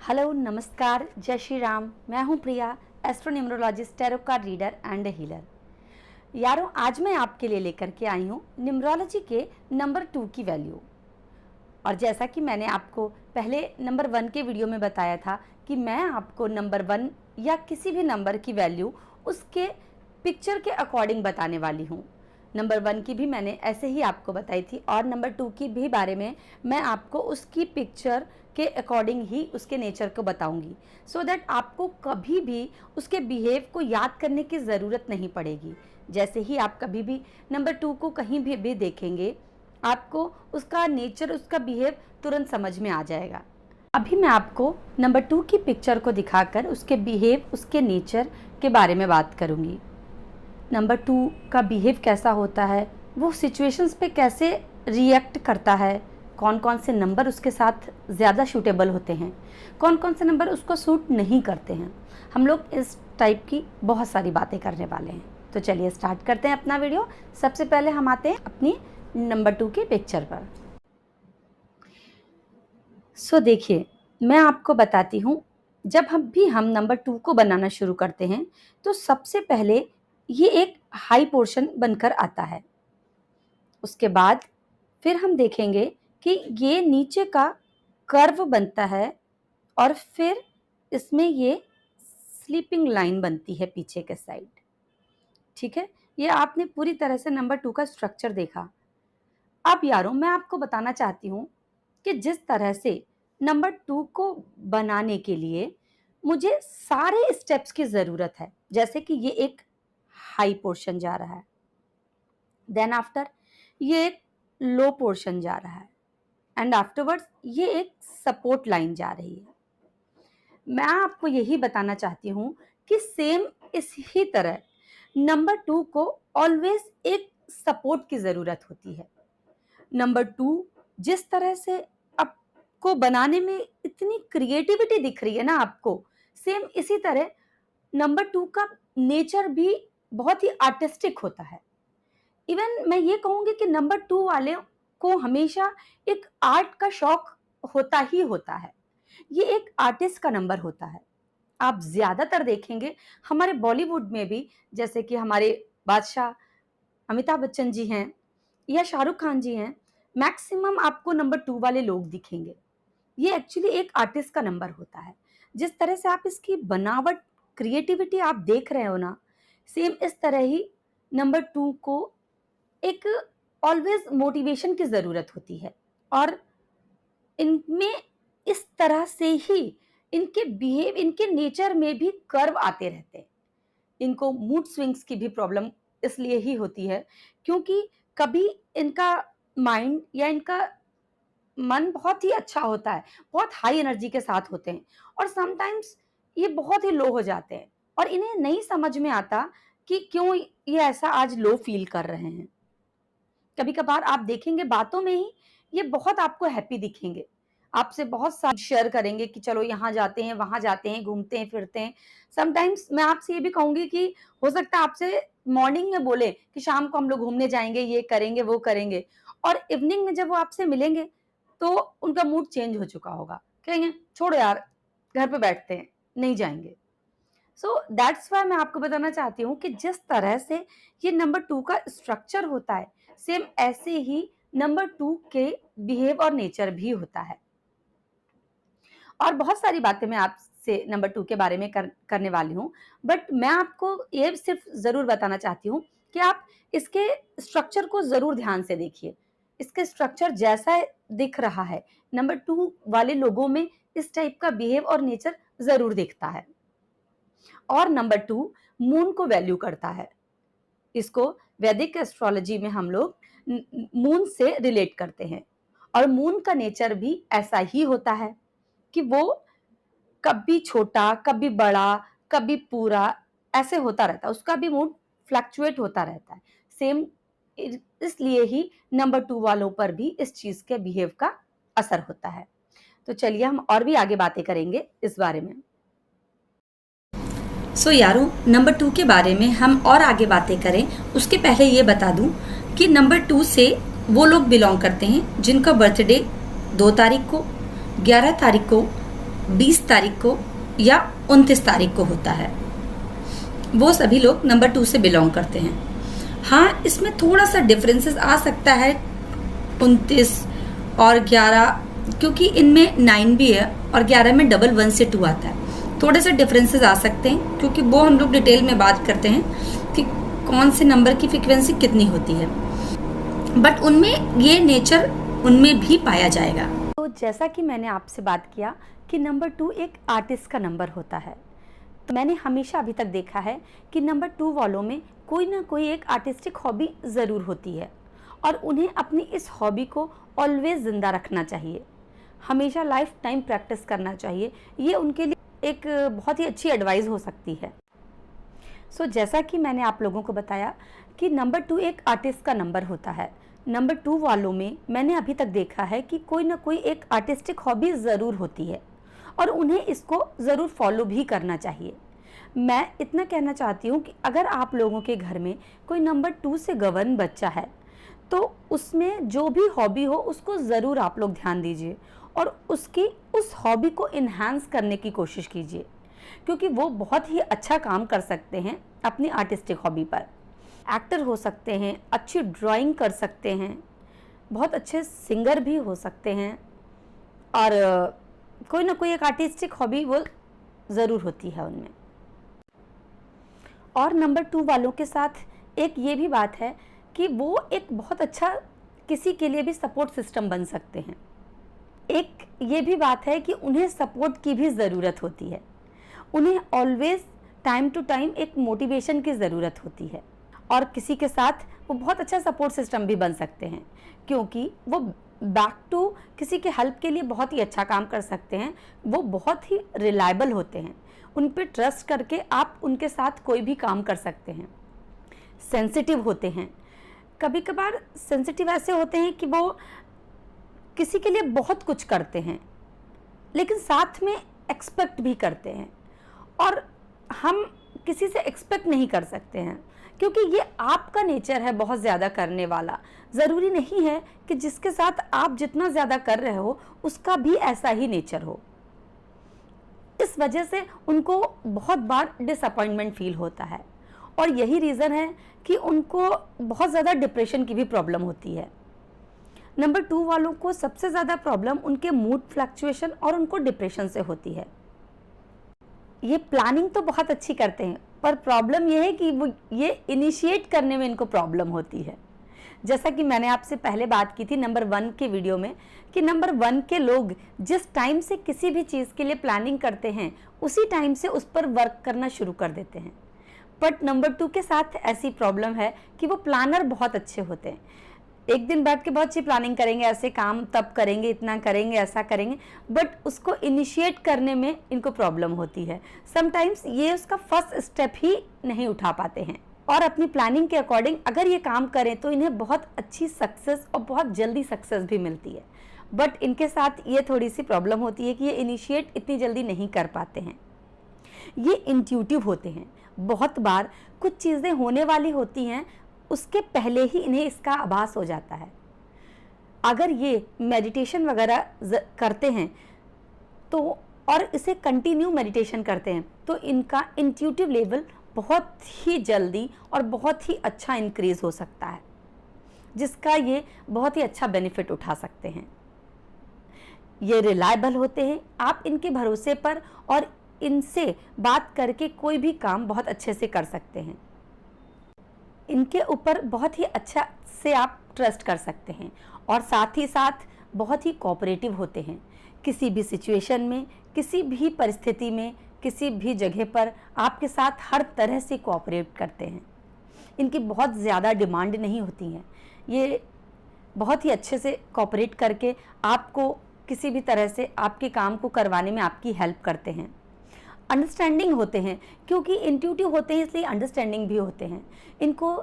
Hello, नमस्कार, जय श्री राम। मैं हूं Priya, astronumerologist, tarot card reader and healer. यारों, आज मैं आपके लिए लेकर के आई हूं न्यूमरोलॉजी के नंबर 2 की वैल्यू। और जैसा कि मैंने आपको पहले नंबर 1 के वीडियो में बताया था कि मैं आपको नंबर 1 या किसी भी नंबर की वैल्यू उसके पिक्चर के अकॉर्डिंग बताने वाली हूँ। नंबर 1 की भी मैंने ऐसे ही आपको बताई थी और नंबर 2 की भी बारे में मैं आपको उसकी पिक्चर के अकॉर्डिंग ही उसके नेचर को बताऊंगी, सो दैट आपको कभी भी उसके बिहेव को याद करने की ज़रूरत नहीं पड़ेगी। जैसे ही आप कभी भी नंबर 2 को कहीं भी देखेंगे, आपको उसका नेचर, उसका बिहेव तुरंत समझ में आ जाएगा। अभी मैं आपको नंबर 2 की पिक्चर को दिखाकर उसके बिहेव, उसके नेचर के बारे में बात करूंगी। नंबर 2 का बिहेव कैसा होता है, वो सिचुएशंस पे कैसे रिएक्ट करता है, कौन कौन से नंबर उसके साथ ज़्यादा सूटेबल होते हैं, कौन कौन से नंबर उसको सूट नहीं करते हैं। हम लोग इस टाइप की बहुत सारी बातें करने वाले हैं। तो चलिए स्टार्ट करते हैं अपना वीडियो। सबसे पहले हम आते हैं अपनी नंबर 2 की पिक्चर पर। सो देखिए, मैं आपको बताती हूँ, जब हम नंबर 2 को बनाना शुरू करते हैं तो सबसे पहले ये एक हाई पोर्शन बनकर आता है। उसके बाद फिर हम देखेंगे कि ये नीचे का कर्व बनता है और फिर इसमें ये स्लीपिंग लाइन बनती है पीछे के साइड। ठीक है, ये आपने पूरी तरह से नंबर 2 का स्ट्रक्चर देखा। अब यारों, मैं आपको बताना चाहती हूँ कि जिस तरह से नंबर 2 को बनाने के लिए मुझे सारे स्टेप्स की ज़रूरत है। जैसे कि ये एक हाई पोर्शन जा रहा है, देन आफ्टर ये एक लो पोर्शन जा रहा है एंड आफ्टरवर्ड्स ये एक सपोर्ट लाइन जा रही है। मैं आपको यही बताना चाहती हूँ कि सेम इसी तरह नंबर 2 को ऑलवेज एक सपोर्ट की ज़रूरत होती है। नंबर 2 जिस तरह से आपको बनाने में इतनी क्रिएटिविटी दिख रही है ना आपको, सेम इसी तरह नंबर 2 का नेचर भी बहुत ही आर्टिस्टिक होता है। इवन मैं ये कहूँगी कि नंबर 2 वाले को हमेशा एक आर्ट का शौक होता ही होता है। ये एक आर्टिस्ट का नंबर होता है। आप ज़्यादातर देखेंगे हमारे बॉलीवुड में भी, जैसे कि हमारे बादशाह अमिताभ बच्चन जी हैं या शाहरुख खान जी हैं, मैक्सिमम आपको नंबर 2 वाले लोग दिखेंगे। ये एक्चुअली एक आर्टिस्ट का नंबर होता है। जिस तरह से आप इसकी बनावट, क्रिएटिविटी आप देख रहे हो ना, सेम इस तरह ही नंबर 2 को एक ऑलवेज मोटिवेशन की ज़रूरत होती है और इनमें इस तरह से ही इनके बिहेव, इनके नेचर में भी कर्व आते रहते हैं। इनको मूड स्विंग्स की भी प्रॉब्लम इसलिए ही होती है क्योंकि कभी इनका माइंड या इनका मन बहुत ही अच्छा होता है, बहुत हाई एनर्जी के साथ होते हैं और समटाइम्स ये बहुत ही लो हो जाते हैं और इन्हें नहीं समझ में आता कि क्यों ये ऐसा आज लो फील कर रहे हैं। कभी-कभार आप देखेंगे बातों में ही ये बहुत आपको हैप्पी दिखेंगे। आपसे बहुत सा शेयर करेंगे कि चलो यहाँ जाते हैं, वहाँ जाते हैं, घूमते हैं, फिरते हैं। समटाइम्स मैं आपसे ये भी कहूँगी कि हो सकता है आपसे मॉर्निंग में बोले कि शाम को हम लोग घूमने जाएँगे, ये करेंगे, वो करेंगे और इवनिंग में जब वो आपसे मिलेंगे तो उनका मूड चेंज हो चुका होगा। कहेंगे छोड़ो यार, घर पे बैठते हैं, नहीं जाएँगे। सो दैट्स व्हाई मैं आपको बताना चाहती हूँ कि जिस तरह से ये नंबर 2 का स्ट्रक्चर होता है, सेम ऐसे ही नंबर 2 के बिहेव और नेचर भी होता है। और बहुत सारी बातें मैं आपसे नंबर 2 के बारे में करने वाली हूँ, बट मैं आपको ये सिर्फ ज़रूर बताना चाहती हूँ कि आप इसके स्ट्रक्चर को ज़रूर ध्यान से देखिए। इसके स्ट्रक्चर जैसा दिख रहा है, नंबर 2 वाले लोगों में इस टाइप का बिहेव और नेचर ज़रूर दिखता है। और नंबर 2 मून को वैल्यू करता है। इसको वैदिक एस्ट्रोलॉजी में हम लोग मून से रिलेट करते हैं और मून का नेचर भी ऐसा ही होता है कि वो कभी छोटा, कभी बड़ा, कभी पूरा ऐसे होता रहता है। उसका भी मूड फ्लक्चुएट होता रहता है। सेम इसलिए ही नंबर 2 वालों पर भी इस चीज़ के बिहेव का असर होता है। तो चलिए हम और भी आगे बातें करेंगे इस बारे में। सो यारों, नंबर 2 के बारे में हम और आगे बातें करें उसके पहले ये बता दूं कि नंबर 2 से वो लोग बिलोंग करते हैं जिनका बर्थडे 2 तारीख को, 11 तारीख को, 20 तारीख को या 29 तारीख को होता है, वो सभी लोग नंबर 2 से बिलोंग करते हैं। हाँ, इसमें थोड़ा सा डिफरेंसेस आ सकता है 29 और 11, क्योंकि इनमें 9 भी है और 11 में डबल 1 से 2 आता है। थोड़े से डिफरेंसेस आ सकते हैं, क्योंकि वो हम लोग डिटेल में बात करते हैं कि कौन से नंबर की फ्रीक्वेंसी कितनी होती है, बट उनमें ये नेचर उनमें भी पाया जाएगा। तो जैसा कि मैंने आपसे बात किया कि नंबर 2 एक आर्टिस्ट का नंबर होता है, तो मैंने हमेशा अभी तक देखा है कि नंबर 2 वालों में कोई ना कोई एक आर्टिस्टिक हॉबी ज़रूर होती है और उन्हें अपनी इस हॉबी को ऑलवेज ज़िंदा रखना चाहिए, हमेशा लाइफ टाइम प्रैक्टिस करना चाहिए। ये उनके लिए एक बहुत ही अच्छी एडवाइस हो सकती है। जैसा कि मैंने आप लोगों को बताया कि नंबर 2 एक आर्टिस्ट का नंबर होता है। नंबर 2 वालों में मैंने अभी तक देखा है कि कोई ना कोई एक आर्टिस्टिक हॉबी ज़रूर होती है और उन्हें इसको ज़रूर फॉलो भी करना चाहिए। मैं इतना कहना चाहती हूँ कि अगर आप लोगों के घर में कोई नंबर 2 से गवर्न बच्चा है, तो उसमें जो भी हॉबी हो उसको ज़रूर आप लोग ध्यान दीजिए और उसकी उस हॉबी को इन्हांस करने की कोशिश कीजिए, क्योंकि वो बहुत ही अच्छा काम कर सकते हैं अपनी आर्टिस्टिक हॉबी पर। एक्टर हो सकते हैं, अच्छी ड्राइंग कर सकते हैं, बहुत अच्छे सिंगर भी हो सकते हैं और कोई ना कोई एक आर्टिस्टिक हॉबी वो ज़रूर होती है उनमें। और नंबर 2 वालों के साथ एक ये भी बात है कि वो एक बहुत अच्छा किसी के लिए भी सपोर्ट सिस्टम बन सकते हैं। एक ये भी बात है कि उन्हें सपोर्ट की भी ज़रूरत होती है, उन्हें ऑलवेज टाइम टू टाइम एक मोटिवेशन की ज़रूरत होती है और किसी के साथ वो बहुत अच्छा सपोर्ट सिस्टम भी बन सकते हैं, क्योंकि वो बैक टू किसी के हेल्प के लिए बहुत ही अच्छा काम कर सकते हैं। वो बहुत ही रिलायबल होते हैं, उन पे ट्रस्ट करके आप उनके साथ कोई भी काम कर सकते हैं। सेंसिटिव होते हैं, कभी कभार सेंसिटिव ऐसे होते हैं कि वो किसी के लिए बहुत कुछ करते हैं लेकिन साथ में एक्सपेक्ट भी करते हैं और हम किसी से एक्सपेक्ट नहीं कर सकते हैं, क्योंकि ये आपका नेचर है बहुत ज़्यादा करने वाला। ज़रूरी नहीं है कि जिसके साथ आप जितना ज़्यादा कर रहे हो उसका भी ऐसा ही नेचर हो। इस वजह से उनको बहुत बार डिसअपॉइंटमेंट फील होता है और यही रीज़न है कि उनको बहुत ज़्यादा डिप्रेशन की भी प्रॉब्लम होती है। नंबर 2 वालों को सबसे ज़्यादा प्रॉब्लम उनके मूड फ्लक्चुएशन और उनको डिप्रेशन से होती है। ये प्लानिंग तो बहुत अच्छी करते हैं, पर प्रॉब्लम ये है कि वो ये इनिशिएट करने में इनको प्रॉब्लम होती है। जैसा कि मैंने आपसे पहले बात की थी नंबर 1 के वीडियो में कि नंबर 1 के लोग जिस टाइम से किसी भी चीज़ के लिए प्लानिंग करते हैं उसी टाइम से उस पर वर्क करना शुरू कर देते हैं। बट नंबर 2 के साथ ऐसी प्रॉब्लम है कि वो प्लानर बहुत अच्छे होते हैं, एक दिन बैठ के बहुत अच्छी प्लानिंग करेंगे, ऐसे काम तब करेंगे, इतना करेंगे, ऐसा करेंगे, बट उसको इनिशिएट करने में इनको प्रॉब्लम होती है। समटाइम्स ये उसका फर्स्ट स्टेप ही नहीं उठा पाते हैं और अपनी प्लानिंग के अकॉर्डिंग अगर ये काम करें तो इन्हें बहुत अच्छी सक्सेस और बहुत जल्दी सक्सेस भी मिलती है। बट इनके साथ ये थोड़ी सी प्रॉब्लम होती है कि ये इनिशिएट इतनी जल्दी नहीं कर पाते हैं। ये इंट्यूटिव होते हैं, बहुत बार कुछ चीज़ें होने वाली होती हैं उसके पहले ही इन्हें इसका आभास हो जाता है। अगर ये मेडिटेशन वगैरह करते हैं तो और इसे कंटिन्यू मेडिटेशन करते हैं तो इनका इंट्यूटिव लेवल बहुत ही जल्दी और बहुत ही अच्छा इंक्रीज हो सकता है, जिसका ये बहुत ही अच्छा बेनिफिट उठा सकते हैं। ये रिलायबल होते हैं, आप इनके भरोसे पर और इनसे बात करके कोई भी काम बहुत अच्छे से कर सकते हैं। इनके ऊपर बहुत ही अच्छा से आप ट्रस्ट कर सकते हैं और साथ ही साथ बहुत ही कोऑपरेटिव होते हैं। किसी भी सिचुएशन में, किसी भी परिस्थिति में, किसी भी जगह पर आपके साथ हर तरह से कोऑपरेट करते हैं। इनकी बहुत ज़्यादा डिमांड नहीं होती हैं, ये बहुत ही अच्छे से कोऑपरेट करके आपको किसी भी तरह से आपके काम को करवाने में आपकी हेल्प करते हैं। अंडरस्टैंडिंग होते हैं, क्योंकि इंट्यूटिव होते हैं इसलिए अंडरस्टैंडिंग भी होते हैं। इनको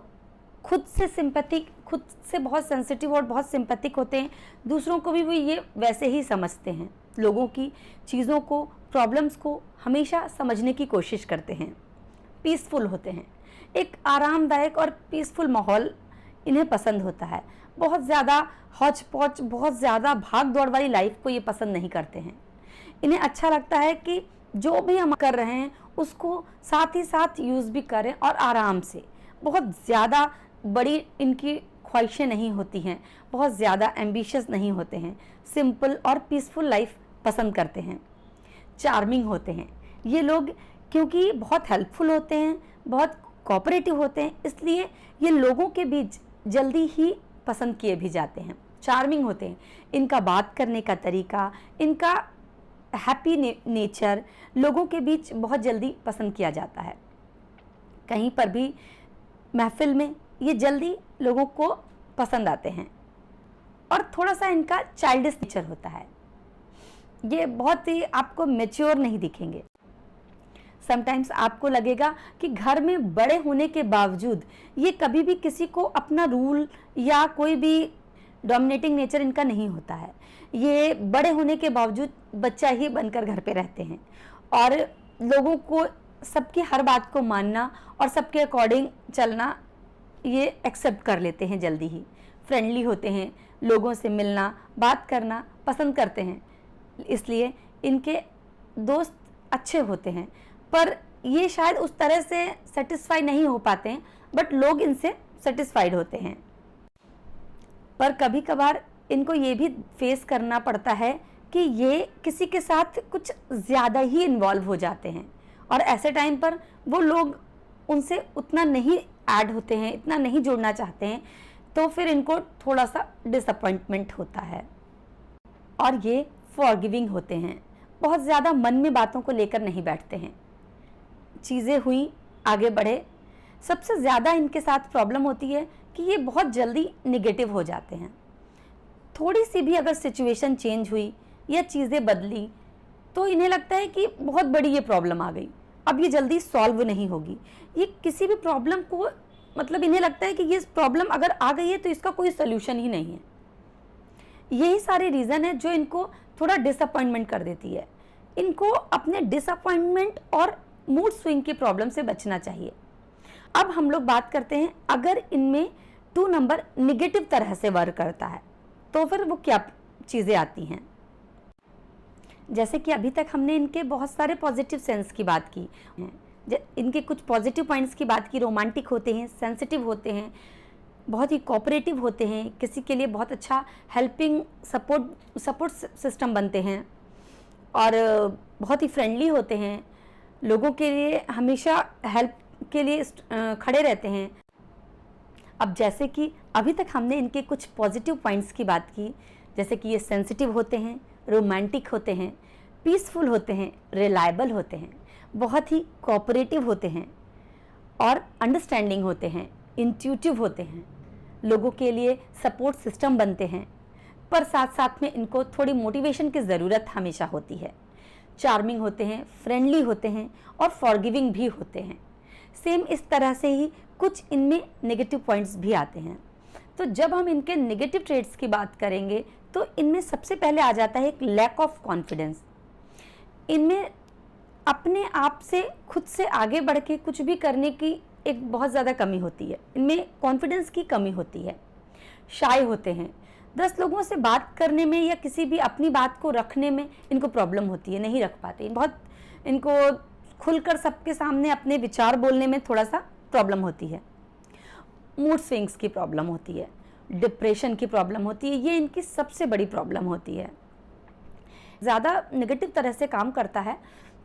खुद से सिंपैथिक, खुद से बहुत सेंसिटिव और बहुत सिंपैथिक होते हैं, दूसरों को भी वो ये वैसे ही समझते हैं। लोगों की, चीज़ों को, प्रॉब्लम्स को हमेशा समझने की कोशिश करते हैं। पीसफुल होते हैं, एक आरामदायक और पीसफुल माहौल इन्हें पसंद होता है। बहुत ज़्यादा हौच पौच, बहुत ज़्यादा भाग दौड़ वाली लाइफ को ये पसंद नहीं करते हैं। इन्हें अच्छा लगता है कि जो भी हम कर रहे हैं उसको साथ ही साथ यूज़ भी करें और आराम से। बहुत ज़्यादा बड़ी इनकी ख्वाहिशें नहीं होती हैं, बहुत ज़्यादा एम्बिशियस नहीं होते हैं, सिंपल और पीसफुल लाइफ पसंद करते हैं। चार्मिंग होते हैं ये लोग, क्योंकि बहुत हेल्पफुल होते हैं, बहुत कोऑपरेटिव होते हैं, इसलिए ये लोगों के बीच जल्दी ही पसंद किए भी जाते हैं। चार्मिंग होते हैं, इनका बात करने का तरीका, इनका हैप्पी नेचर लोगों के बीच बहुत जल्दी पसंद किया जाता है। कहीं पर भी महफिल में ये जल्दी लोगों को पसंद आते हैं। और थोड़ा सा इनका चाइल्डिश नेचर होता है, ये बहुत ही आपको मैच्योर नहीं दिखेंगे। समटाइम्स आपको लगेगा कि घर में बड़े होने के बावजूद ये कभी भी किसी को अपना रूल या कोई भी डोमिनेटिंग नेचर इनका नहीं होता है। ये बड़े होने के बावजूद बच्चा ही बनकर घर पे रहते हैं और लोगों को सबकी हर बात को मानना और सबके अकॉर्डिंग चलना ये एक्सेप्ट कर लेते हैं जल्दी ही। फ्रेंडली होते हैं, लोगों से मिलना बात करना पसंद करते हैं, इसलिए इनके दोस्त अच्छे होते हैं। पर ये शायद उस तरह से सेटिस्फाई नहीं हो पाते हैं, बट लोग इनसे सेटिस्फाइड होते हैं। पर कभी कभार इनको ये भी फेस करना पड़ता है कि ये किसी के साथ कुछ ज़्यादा ही इन्वॉल्व हो जाते हैं और ऐसे टाइम पर वो लोग उनसे उतना नहीं ऐड होते हैं, इतना नहीं जुड़ना चाहते हैं, तो फिर इनको थोड़ा सा डिसअपॉइंटमेंट होता है। और ये फॉरगिविंग होते हैं, बहुत ज़्यादा मन में बातों को लेकर नहीं बैठते हैं। चीज़ें हुई, आगे बढ़े। सबसे ज़्यादा इनके साथ प्रॉब्लम होती है कि ये बहुत जल्दी निगेटिव हो जाते हैं। थोड़ी सी भी अगर सिचुएशन चेंज हुई या चीज़ें बदली तो इन्हें लगता है कि बहुत बड़ी ये प्रॉब्लम आ गई, अब ये जल्दी सॉल्व नहीं होगी। ये किसी भी प्रॉब्लम को, मतलब इन्हें लगता है कि ये प्रॉब्लम अगर आ गई है तो इसका कोई सोल्यूशन ही नहीं है। यही सारे रीज़न है जो इनको थोड़ा डिसअपॉइंटमेंट कर देती है। इनको अपने डिसअपॉइंटमेंट और मूड स्विंग की प्रॉब्लम से बचना चाहिए। अब हम लोग बात करते हैं, अगर इनमें 2 नंबर निगेटिव तरह से वर्क करता है तो फिर वो क्या चीज़ें आती हैं। जैसे कि अभी तक हमने इनके बहुत सारे पॉजिटिव सेंस की बात की है, इनके कुछ पॉजिटिव पॉइंट्स की बात की। रोमांटिक होते हैं, सेंसिटिव होते हैं, बहुत ही कोऑपरेटिव होते हैं, किसी के लिए बहुत अच्छा हेल्पिंग सपोर्ट सिस्टम बनते हैं और बहुत ही फ्रेंडली होते हैं, लोगों के लिए हमेशा हेल्प के लिए खड़े रहते हैं। अब जैसे कि अभी तक हमने इनके कुछ पॉजिटिव पॉइंट्स की बात की, जैसे कि ये सेंसिटिव होते हैं, रोमांटिक होते हैं, पीसफुल होते हैं, रिलायबल होते हैं, बहुत ही कोऑपरेटिव होते हैं और अंडरस्टैंडिंग होते हैं, इंट्यूटिव होते हैं, लोगों के लिए सपोर्ट सिस्टम बनते हैं, पर साथ साथ में इनको थोड़ी मोटिवेशन की ज़रूरत हमेशा होती है। चार्मिंग होते हैं, फ्रेंडली होते हैं और फॉरगिविंग भी होते हैं। सेम इस तरह से ही कुछ इनमें नेगेटिव पॉइंट्स भी आते हैं। तो जब हम इनके नेगेटिव ट्रेड्स की बात करेंगे तो इनमें सबसे पहले आ जाता है एक लैक ऑफ कॉन्फिडेंस। इनमें अपने आप से खुद से आगे बढ़ के कुछ भी करने की एक बहुत ज़्यादा कमी होती है, इनमें कॉन्फिडेंस की कमी होती है। शाय होते हैं, 10 लोगों से बात करने में या किसी भी अपनी बात को रखने में इनको प्रॉब्लम होती है, नहीं रख पाते। बहुत इनको खुलकर सबके सामने अपने विचार बोलने में थोड़ा सा प्रॉब्लम होती है। मूड स्विंग्स की प्रॉब्लम होती है, डिप्रेशन की प्रॉब्लम होती है, ये इनकी सबसे बड़ी प्रॉब्लम होती है। ज़्यादा नेगेटिव तरह से काम करता है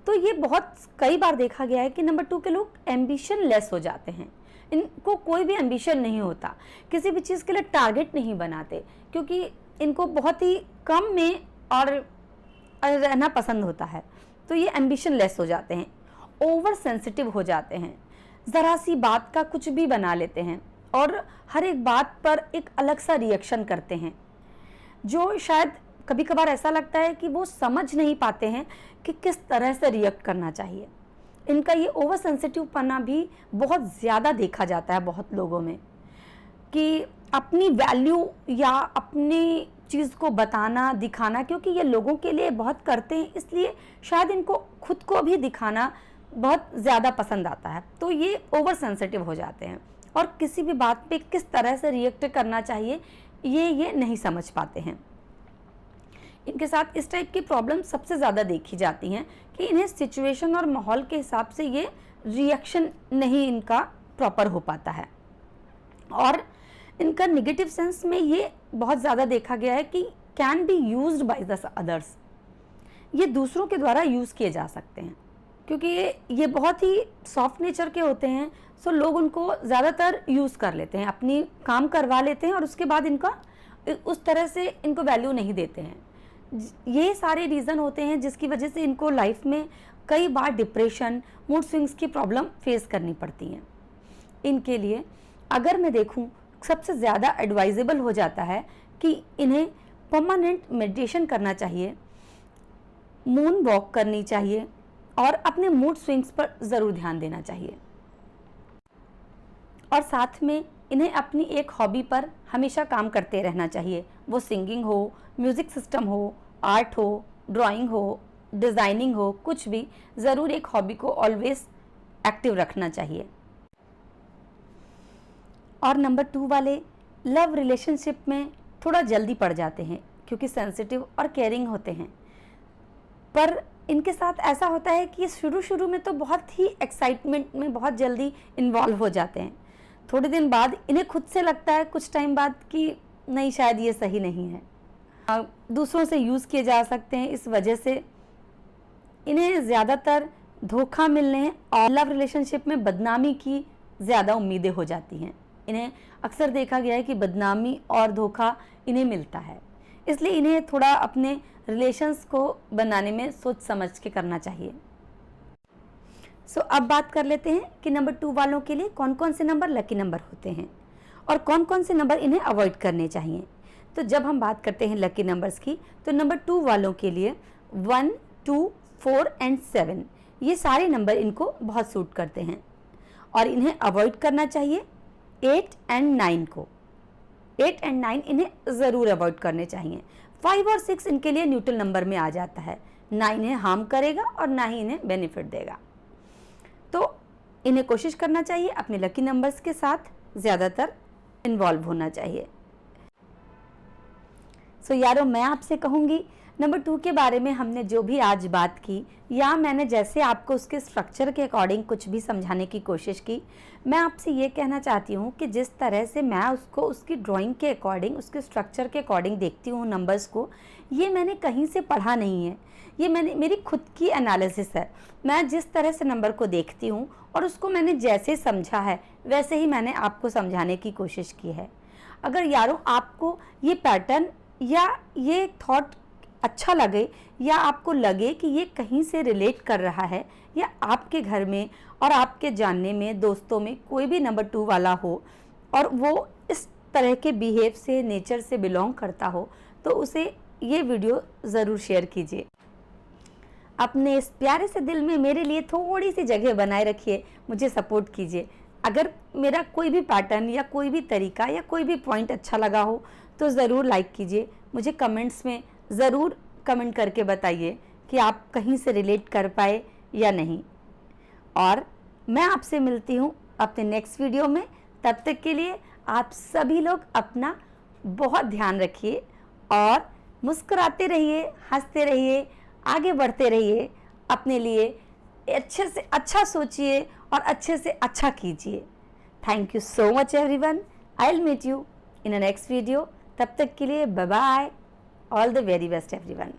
तो ये बहुत कई बार देखा गया है कि नंबर 2 के लोग एम्बिशन लेस हो जाते हैं। इनको कोई भी एम्बिशन नहीं होता, किसी भी चीज़ के लिए टारगेट नहीं बनाते, क्योंकि इनको बहुत ही कम में और रहना पसंद होता है, तो ये एम्बिशन लेस हो जाते हैं। ओवर सेंसिटिव हो जाते हैं, ज़रा सी बात का कुछ भी बना लेते हैं और हर एक बात पर एक अलग सा रिएक्शन करते हैं, जो शायद कभी कभार ऐसा लगता है कि वो समझ नहीं पाते हैं कि किस तरह से रिएक्ट करना चाहिए। इनका ये ओवर सेंसिटिव पना भी बहुत ज़्यादा देखा जाता है बहुत लोगों में, कि अपनी वैल्यू या अपनी चीज़ को बताना दिखाना, क्योंकि ये लोगों के लिए बहुत करते हैं इसलिए शायद इनको खुद को भी दिखाना बहुत ज़्यादा पसंद आता है, तो ये ओवर सेंसिटिव हो जाते हैं और किसी भी बात पे किस तरह से रिएक्ट करना चाहिए ये नहीं समझ पाते हैं। इनके साथ इस टाइप की प्रॉब्लम सबसे ज़्यादा देखी जाती हैं कि इन्हें सिचुएशन और माहौल के हिसाब से ये रिएक्शन नहीं इनका प्रॉपर हो पाता है। और इनका नेगेटिव सेंस में ये बहुत ज़्यादा देखा गया है कि can be used by the others, ये दूसरों के द्वारा यूज़ किए जा सकते हैं क्योंकि ये बहुत ही सॉफ्ट नेचर के होते हैं। सो लोग उनको ज़्यादातर यूज़ कर लेते हैं, अपनी काम करवा लेते हैं और उसके बाद इनका उस तरह से इनको वैल्यू नहीं देते हैं। ये सारे रीज़न होते हैं जिसकी वजह से इनको लाइफ में कई बार डिप्रेशन, मूड स्विंग्स की प्रॉब्लम फेस करनी पड़ती हैं। इनके लिए अगर मैं देखूं, सबसे ज़्यादा एडवाइजेबल हो जाता है कि इन्हें परमानेंट मेडिटेशन करना चाहिए, मून वॉक करनी चाहिए और अपने मूड स्विंग्स पर ज़रूर ध्यान देना चाहिए। और साथ में इन्हें अपनी एक हॉबी पर हमेशा काम करते रहना चाहिए, वो सिंगिंग हो, म्यूज़िक सिस्टम हो, आर्ट हो, ड्राइंग हो, डिज़ाइनिंग हो, कुछ भी, ज़रूर एक हॉबी को ऑलवेज एक्टिव रखना चाहिए। और नंबर 2 वाले लव रिलेशनशिप में थोड़ा जल्दी पड़ जाते हैं क्योंकि सेंसिटिव और केयरिंग होते हैं, पर इनके साथ ऐसा होता है कि शुरू में तो बहुत ही एक्साइटमेंट में बहुत जल्दी इन्वॉल्व हो जाते हैं। थोड़े दिन बाद इन्हें खुद से लगता है कुछ टाइम बाद कि नहीं, शायद ये सही नहीं है। दूसरों से यूज़ किए जा सकते हैं, इस वजह से इन्हें ज़्यादातर धोखा मिलने और लव रिलेशनशिप में बदनामी की ज़्यादा उम्मीदें हो जाती हैं। इन्हें अक्सर देखा गया है कि बदनामी और धोखा इन्हें मिलता है, इसलिए इन्हें थोड़ा अपने रिलेशंस को बनाने में सोच समझ के करना चाहिए। सो अब बात कर लेते हैं कि नंबर 2 वालों के लिए कौन कौन से नंबर लकी नंबर होते हैं और कौन कौन से नंबर इन्हें अवॉइड करने चाहिए। तो जब हम बात करते हैं लकी नंबर्स की, तो नंबर 2 वालों के लिए 1, 2, 4 एंड 7 ये सारे नंबर इनको बहुत सूट करते हैं और इन्हें अवॉइड करना चाहिए 8 एंड 9 को। 8 एंड 9 इन्हें ज़रूर अवॉइड करने चाहिए। 5 और 6 इनके लिए न्यूट्रल नंबर में आ जाता है, ना इन्हें हार्म करेगा और ना ही इन्हें बेनिफिट देगा। तो इन्हें कोशिश करना चाहिए अपने लकी नंबर्स के साथ ज़्यादातर इन्वॉल्व होना चाहिए। सो यारों, मैं आपसे कहूँगी नंबर 2 के बारे में हमने जो भी आज बात की, या मैंने जैसे आपको उसके स्ट्रक्चर के अकॉर्डिंग कुछ भी समझाने की कोशिश की, मैं आपसे ये कहना चाहती हूँ कि जिस तरह से मैं उसको उसकी ड्राइंग के अकॉर्डिंग, उसके स्ट्रक्चर के अकॉर्डिंग देखती हूँ नंबर्स को, ये मैंने कहीं से पढ़ा नहीं है, ये मेरी खुद की एनालिसिस है। मैं जिस तरह से नंबर को देखती हूँ और उसको मैंने जैसे समझा है वैसे ही मैंने आपको समझाने की कोशिश की है। अगर यारों आपको ये पैटर्न या ये थॉट अच्छा लगे, या आपको लगे कि ये कहीं से रिलेट कर रहा है, या आपके घर में और आपके जानने में, दोस्तों में कोई भी नंबर 2 वाला हो और वो इस तरह के बिहेव से, नेचर से बिलोंग करता हो, तो उसे ये वीडियो ज़रूर शेयर कीजिए। अपने इस प्यारे से दिल में मेरे लिए थोड़ी सी जगह बनाए रखिए, मुझे सपोर्ट कीजिए। अगर मेरा कोई भी पैटर्न या कोई भी तरीका या कोई भी पॉइंट अच्छा लगा हो तो ज़रूर लाइक कीजिए। मुझे कमेंट्स में ज़रूर कमेंट करके बताइए कि आप कहीं से रिलेट कर पाए या नहीं। और मैं आपसे मिलती हूँ अपने नेक्स्ट वीडियो में। तब तक के लिए आप सभी लोग अपना बहुत ध्यान रखिए और मुस्कुराते रहिए, हंसते रहिए, आगे बढ़ते रहिए। अपने लिए अच्छे से अच्छा सोचिए और अच्छे से अच्छा कीजिए। Thank you so much everyone. I will meet you in a next video. तब तक के लिए bye bye. All the very best everyone.